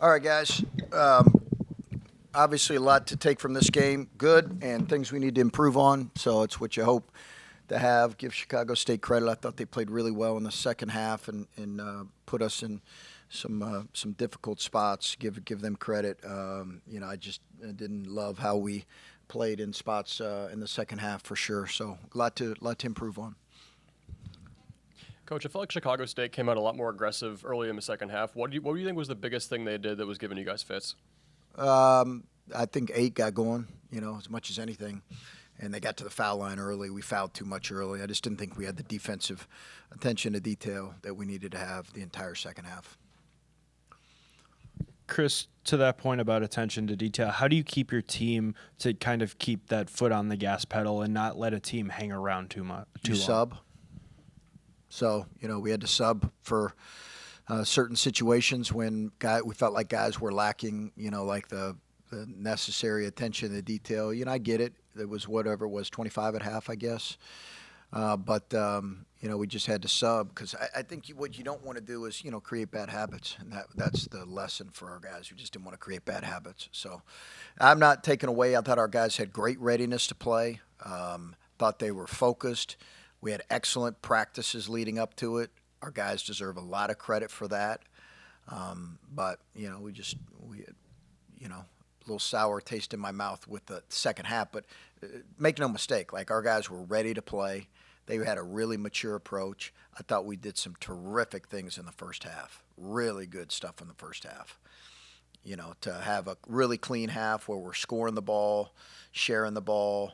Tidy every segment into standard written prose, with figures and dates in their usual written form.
All right, guys. Obviously, a lot to take from this game. Good, and things we need to improve on. So it's what you hope to have. Give Chicago State credit. I thought they played really well in the second half and put us in some difficult spots. Give them credit. I just didn't love how we played in spots in the second half for sure. So a lot to improve on. Coach, I felt like Chicago State came out a lot more aggressive early in the second half. What do you think was the biggest thing they did that was giving you guys fits? I think 8 got going, as much as anything. And they got to the foul line early. We fouled too much early. I just didn't think we had the defensive attention to detail that we needed to have the entire second half. Chris, to that point about attention to detail, how do you keep your team to kind of keep that foot on the gas pedal and not let a team hang around too long? Sub. So, we had to sub for certain situations when we felt like guys were lacking, like the necessary attention to detail. I get it. It was whatever it was, 25 at half, I guess. But we just had to sub because I think what you don't want to do is, create bad habits. And that's the lesson for our guys. We just didn't want to create bad habits. So I'm not taking away. I thought our guys had great readiness to play. Thought they were focused. We had excellent practices leading up to it. Our guys deserve a lot of credit for that. But, we had, a little sour taste in my mouth with the second half. But make no mistake, our guys were ready to play. They had a really mature approach. I thought we did some terrific things in the first half. Really good stuff in the first half. To have a really clean half where we're scoring the ball, sharing the ball,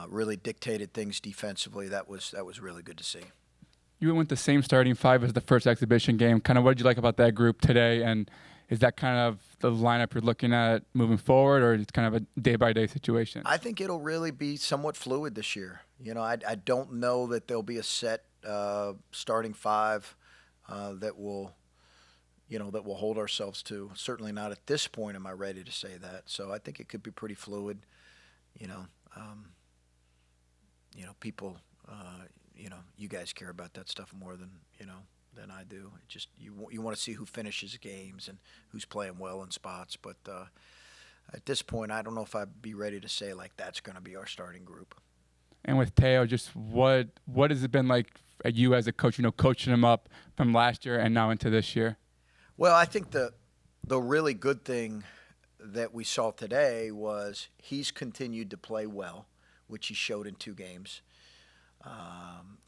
really dictated things defensively. That was really good to see. You went with the same starting 5 as the first exhibition game. Kind of what did you like about that group today? And is that kind of the lineup you're looking at moving forward, or it's kind of a day-by-day situation? I think it'll really be somewhat fluid this year. I don't know that there'll be a set starting 5 that will hold ourselves to. Certainly not at this point am I ready to say that. So I think it could be pretty fluid. People, you guys care about that stuff more than I do. It just you want to see who finishes games and who's playing well in spots. But at this point, I don't know if I'd be ready to say that's going to be our starting group. And with Théo, just what has it been like you as a coach? Coaching him up from last year and now into this year. Well, I think the really good thing that we saw today was he's continued to play well, which he showed in 2 games.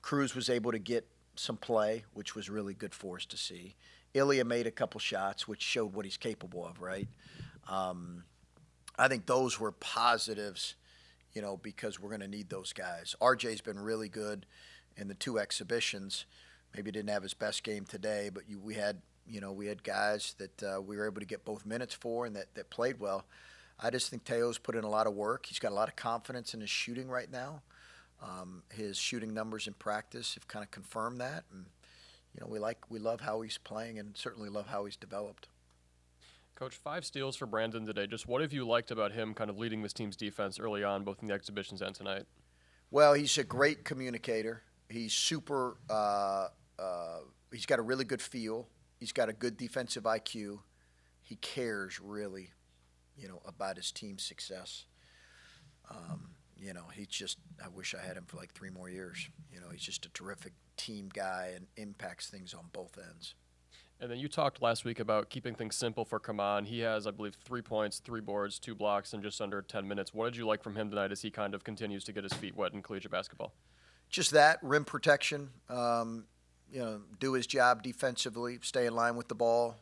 Cruz was able to get some play, which was really good for us to see. Ilya made a couple shots, which showed what he's capable of, right? I think those were positives, because we're going to need those guys. RJ's been really good in the 2 exhibitions. Maybe didn't have his best game today, but we had guys that we were able to get both minutes for and that played well. I just think Théo's put in a lot of work. He's got a lot of confidence in his shooting right now. His shooting numbers in practice have kind of confirmed that, and we love how he's playing, and certainly love how he's developed. Coach, 5 steals for Brandon today. Just what have you liked about him kind of leading this team's defense early on, both in the exhibitions and tonight? Well, he's a great communicator. He's super. He's got a really good feel. He's got a good defensive IQ. He cares really, about his team's success. He's just, I wish I had him for 3 more years. He's just a terrific team guy and impacts things on both ends. And then you talked last week about keeping things simple for Kaman. He has, I believe, 3 points, 3 boards, 2 blocks in just under 10 minutes. What did you like from him tonight as he kind of continues to get his feet wet in collegiate basketball? Just that, rim protection, do his job defensively, stay in line with the ball,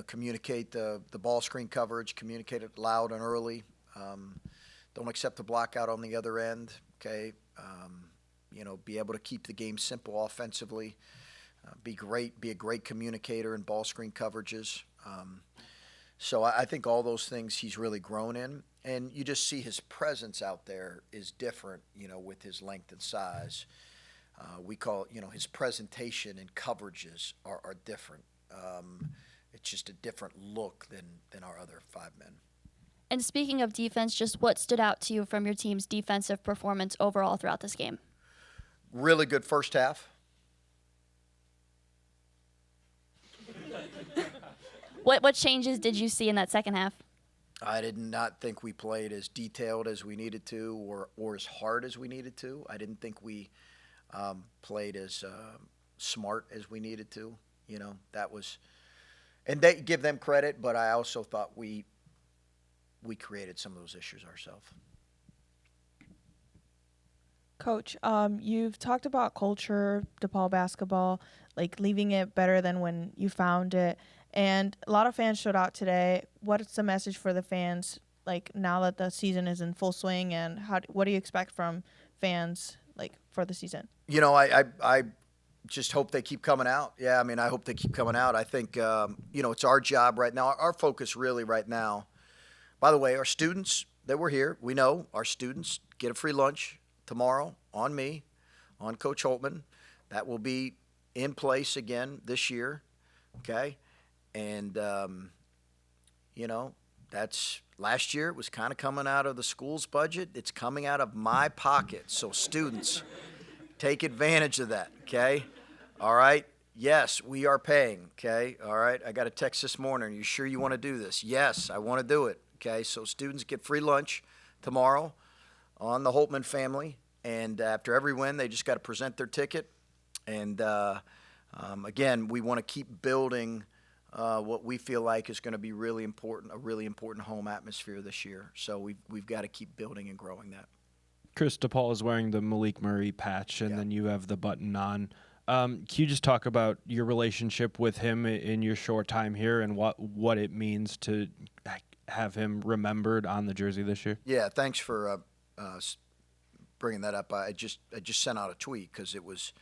communicate the ball screen coverage, communicate it loud and early. Don't accept the block out on the other end, okay? Be able to keep the game simple offensively. Be a great communicator in ball screen coverages. So I think all those things he's really grown in. And you just see his presence out there is different, with his length and size. We call it, his presentation and coverages are different. It's just a different look than our other 5 men. And speaking of defense, just what stood out to you from your team's defensive performance overall throughout this game? Really good first half. What changes did you see in that second half? I did not think we played as detailed as we needed to, or as hard as we needed to. I didn't think we played as smart as we needed to. You know, that was, and they give them credit, but I also thought we created some of those issues ourselves. Coach, you've talked about culture, DePaul basketball, like leaving it better than when you found it. And a lot of fans showed out today. What's the message for the fans, like now that the season is in full swing, and what do you expect from fans, like for the season? You know, I just hope they keep coming out. Yeah, I mean, I hope they keep coming out. I think, you know, it's our job right now. Our focus really right now, by the way, our students that were here, we know our students get a free lunch tomorrow on me, on Coach Holtmann. That will be in place again this year, okay? And, you know, that's last year it was kind of coming out of the school's budget. It's coming out of my pocket. So students, take advantage of that, okay? All right? Yes, we are paying, okay? All right? I got a text this morning. Are you sure you want to do this? Yes, I want to do it, okay? So students get free lunch tomorrow on the Holtmann family. And after every win, they just got to present their ticket. And, again, we want to keep building what we feel like is going to be really important, a really important home atmosphere this year. So we've got to keep building and growing that. Chris, DePaul is wearing the Malik Murray patch, and then you have the button on. Can you just talk about your relationship with him in your short time here and what it means to have him remembered on the jersey this year? Yeah, thanks for bringing that up. I just sent out a tweet because it was,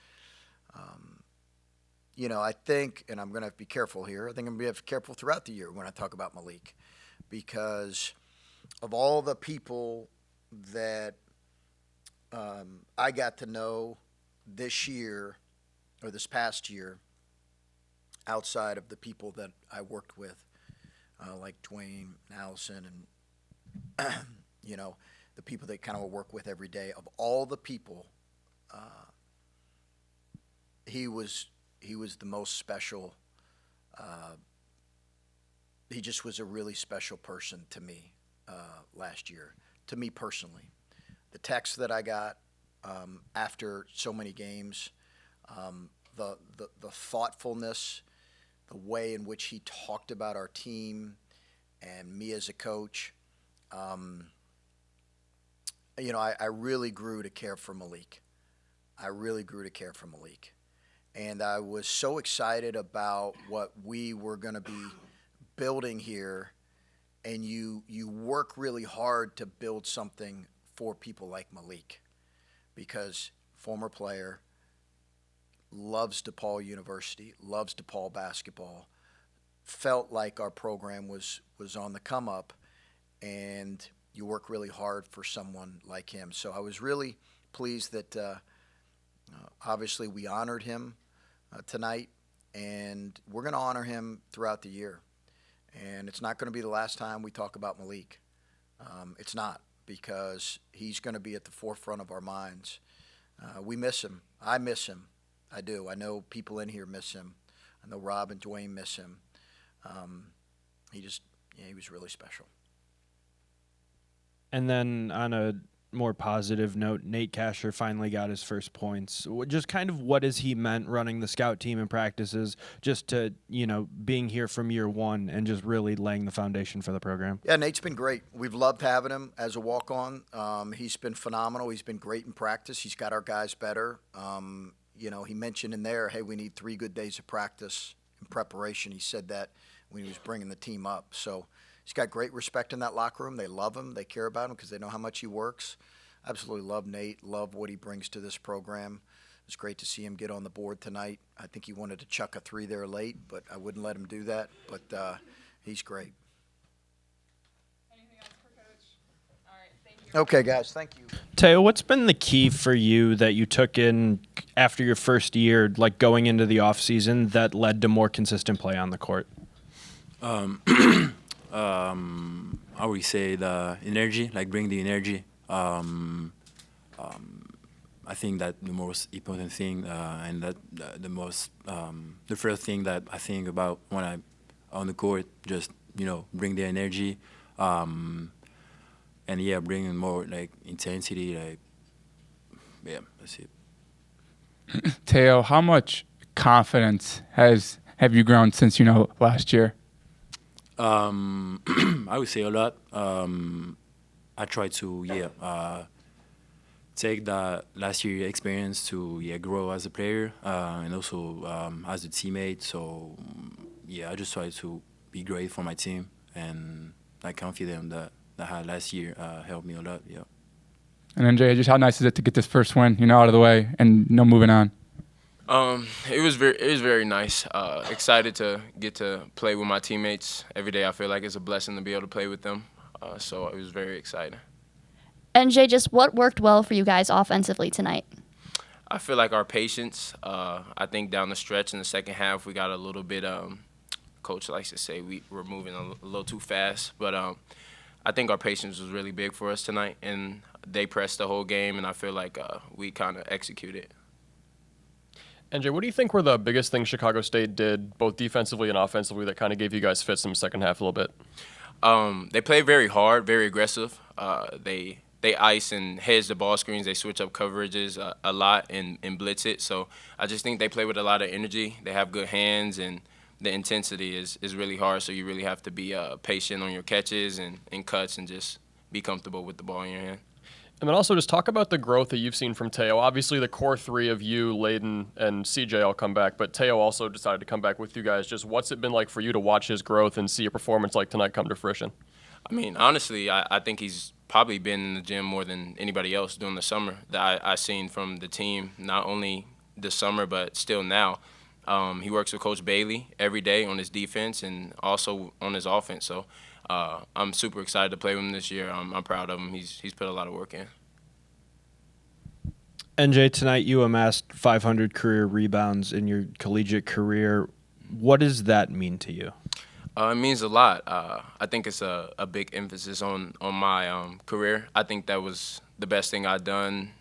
you know, I think, and I'm going to have to be careful here. I think I'm going to be careful throughout the year when I talk about Malik, because of all the people that I got to know this year or this past year, outside of the people that I worked with, like Dwayne and Allison and, you know, the people that kind of work with every day, of all the people, he was the most special. He just was a really special person to me last year, to me personally. The text that I got after so many games, the thoughtfulness, the way in which he talked about our team and me as a coach, you know, I really grew to care for Malik. And I was so excited about what we were going to be building here, and you work really hard to build something for people like Malik, because former player, loves DePaul University, loves DePaul basketball, felt like our program was on the come up, and you work really hard for someone like him. So I was really pleased that obviously we honored him tonight, and we're going to honor him throughout the year. And it's not going to be the last time we talk about Malik. It's not, because he's going to be at the forefront of our minds. We miss him. I miss him. I do. I know people in here miss him. I know Rob and Dwayne miss him. He was really special. And then on a more positive note, Nate Kasher finally got his first points. Just kind of what has he meant running the scout team in practices, just to, you know, being here from year one and just really laying the foundation for the program? Yeah, Nate's been great. We've loved having him as a walk-on. He's been phenomenal. He's been great in practice. He's got our guys better. You know, he mentioned in there, hey, we need 3 good days of practice in preparation. He said that when he was bringing the team up. So he's got great respect in that locker room. They love him. They care about him because they know how much he works. Absolutely love Nate, love what he brings to this program. It's great to see him get on the board tonight. I think he wanted to chuck a 3 there late, but I wouldn't let him do that. But he's great. Anything else for Coach? All right, thank you. Okay, guys, thank you. Théo, what's been the key for you that you took in after your first year, like going into the offseason, that led to more consistent play on the court? I would say the energy, like bring the energy. I think that the most important thing, and that the first thing that I think about when I on the court, just bring the energy, and yeah, bring more like intensity, like yeah, that's it. Théo, how much confidence have you grown since last year? I would say a lot. I try to take that last year experience to grow as a player and also as a teammate. So I just try to be great for my team, and that confidence that I had last year helped me a lot. Yeah. And NJ, just how nice is it to get this first win, out of the way and moving on? It was very nice. Excited to get to play with my teammates every day. I feel like it's a blessing to be able to play with them. So it was very exciting. NJ, just what worked well for you guys offensively tonight? I feel like our patience. I think down the stretch in the second half we got a little bit. Coach likes to say we were moving a little too fast, but I think our patience was really big for us tonight, and they pressed the whole game, and I feel like we kind of executed. NJ, what do you think were the biggest things Chicago State did, both defensively and offensively, that kind of gave you guys fits in the second half a little bit? They play very hard, very aggressive. They ice and hedge the ball screens. They switch up coverages a lot and blitz it. So I just think they play with a lot of energy. They have good hands, and the intensity is really hard. So you really have to be patient on your catches and cuts and just be comfortable with the ball in your hand. And then also just talk about the growth that you've seen from Théo. Obviously, the core three of you, Layden, and CJ all come back, but Théo also decided to come back with you guys. Just what's it been like for you to watch his growth and see a performance like tonight come to fruition? I mean, honestly, I think he's probably been in the gym more than anybody else during the summer that I seen from the team, not only this summer but still now. He works with Coach Bailey every day on his defense and also on his offense. So I'm super excited to play with him this year. I'm proud of him. He's put a lot of work in. NJ, tonight you amassed 500 career rebounds in your collegiate career. What does that mean to you? It means a lot. I think it's a big emphasis on my career. I think that was the best thing I've done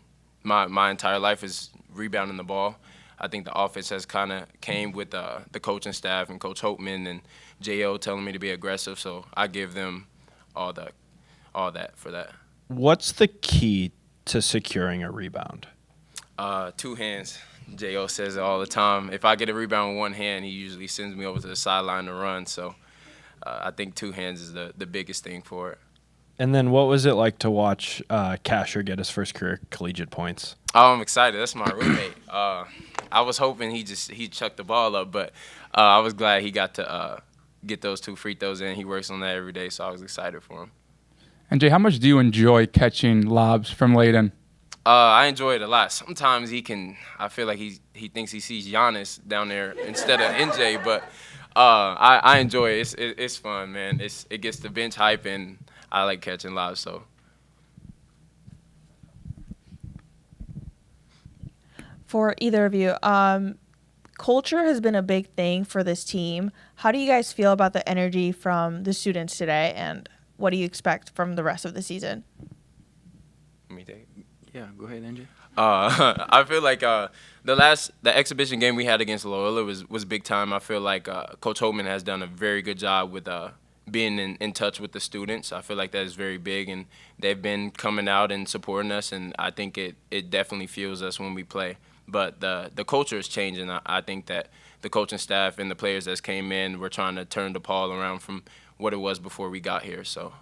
my entire life is rebounding the ball. I think the offense has kind of came with the coaching staff and Coach Holtmann and J.O. telling me to be aggressive, so I give them all that for that. What's the key to securing a rebound? 2 hands. J.O. says it all the time. If I get a rebound with one hand, he usually sends me over to the sideline to run. So I think 2 hands is the biggest thing for it. And then what was it like to watch Casher get his first career collegiate points? Oh, I'm excited. That's my roommate. I was hoping he chucked the ball up, but I was glad he got to get those 2 free throws in. He works on that every day, so I was excited for him. And Jay, how much do you enjoy catching lobs from Layden? I enjoy it a lot. Sometimes I feel like he thinks he sees Giannis down there instead of NJ, but I enjoy it. It's fun, man. It gets the bench hype, and I like catching lobs, so. For either of you, culture has been a big thing for this team. How do you guys feel about the energy from the students today, and what do you expect from the rest of the season? Let me take it. Yeah, go ahead, NJ. I feel like the exhibition game we had against Loyola was big time. I feel like Coach Holtmann has done a very good job with being in touch with the students. I feel like that is very big, and they've been coming out and supporting us, and I think it definitely fuels us when we play. But the culture is changing. I think that the coaching staff and the players that came in, we're trying to turn DePaul around from what it was before we got here. So